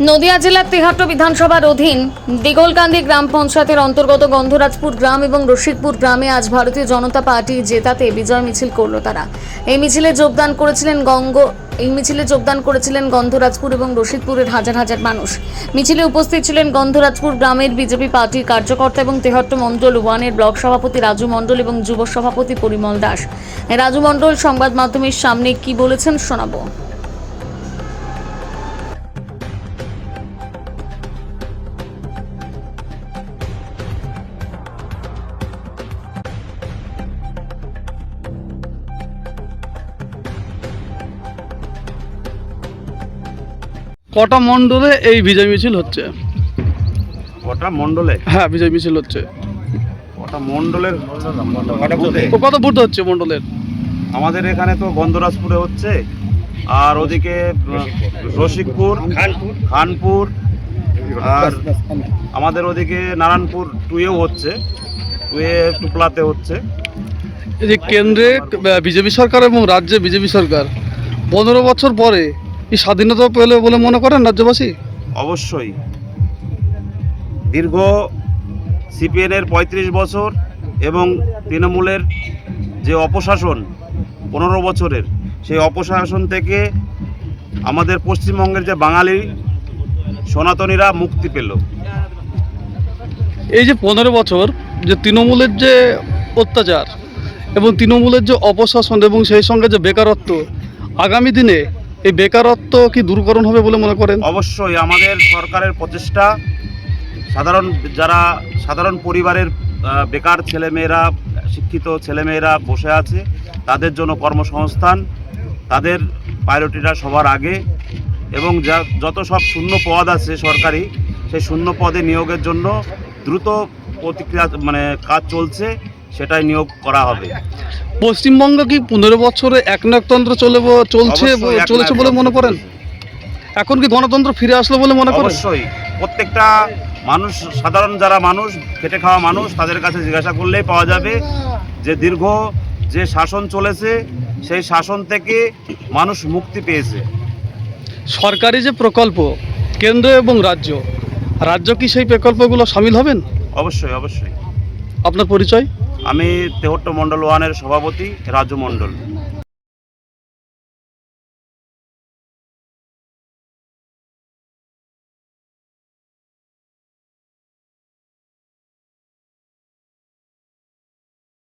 নদিয়া জেলার তেহাট্ট বিধানসভার অধীন দিগলকান্দি গ্রাম পঞ্চায়েতের অন্তর্গত গন্ধরাজপুর গ্রাম এবং রসিকপুর গ্রামে আজ ভারতীয় জনতা পার্টি জেতাতে বিজয় মিছিল করল তারা। এই মিছিলে যোগদান করেছিলেন গন্ধরাজপুর এবং রসিকপুরের হাজার হাজার মানুষ। মিছিলে উপস্থিত ছিলেন গন্ধরাজপুর গ্রামের বিজেপি পার্টির কার্যকর্তা এবং তেহাট্ট মণ্ডল 1-এর ব্লক সভাপতি রাজু মণ্ডল এবং যুব সভাপতি পরিমল দাস। রাজু মণ্ডল সংবাদ মাধ্যমের সামনে কি বলেছেন শোনাবো। কটা মণ্ডলে এই বিজয় মিছিল হচ্ছে? কটা মণ্ডলে? হ্যাঁ, বিজয় মিছিল হচ্ছে। কটা মণ্ডলের? কত বুথ হচ্ছে মণ্ডলের? আমাদের এখানে তো গন্ধরাজপুরে হচ্ছে, আর ওদিকে রসিকপুর, খানপুর, আর আমাদের ওদিকে নারায়ণপুর 2-এও হচ্ছে, 2-এ টুপলাতে হচ্ছে। এই যে কেন্দ্রে বিজেপি সরকার এবং রাজ্যে বিজেপি সরকার 15 বছর পরে এই স্বাধীনতা পেল বলে মনে করেন রাজ্যবাসী? অবশ্যই। দীর্ঘ সিপিএনের 35 বছর এবং তৃণমূলের যে অপশাসন 15 বছরের, সেই অপশাসন থেকে আমাদের পশ্চিমবঙ্গের যে বাঙালি সনাতনীরা মুক্তি পেল। এই যে 15 বছর যে তৃণমূলের যে অত্যাচার এবং তৃণমূলের যে অপশাসন এবং সেই সঙ্গে যে বেকারত্ব, আগামী দিনে এই বেকারত্ব কি দূরকরণ হবে বলে মনে করেন? অবশ্যই আমাদের সরকারের প্রচেষ্টা, সাধারণ পরিবারের বেকার ছেলেমেয়েরা, শিক্ষিত ছেলেমেয়েরা বসে আছে, তাদের জন্য কর্মসংস্থান, তাদের প্রায়োরিটিটা সবার আগে, এবং যত সব শূন্য পদ আছে সরকারি, সেই শূন্য পদে নিয়োগের জন্য দ্রুত প্রতিক্রিয়া কাজ চলছে, সেটাই নিয়োগ করা হবে। পশ্চিমবঙ্গ কি 15 বছরে একনায়কতন্ত্র চলেছে বলে মনে করেন? এখন কি গণতন্ত্র ফিরে আসলো বলে মনে করেন? অবশ্যই। প্রত্যেকটা মানুষ, সাধারণ যারা মানুষ, খেটে খাওয়া মানুষ, তাদের কাছে জিজ্ঞাসা করলেই পাওয়া যাবে যে দীর্ঘ যে শাসন চলেছে সেই শাসন থেকে মানুষ মুক্তি পেয়েছে। সরকারি যে প্রকল্প কেন্দ্র এবং রাজ্য কি সেই প্রকল্পগুলো সামিল হবেন? অবশ্যই অবশ্যই। আপনার পরিচয়? আমি তেহট্ট মণ্ডল 1-এর সভাপতি রাজু মণ্ডল।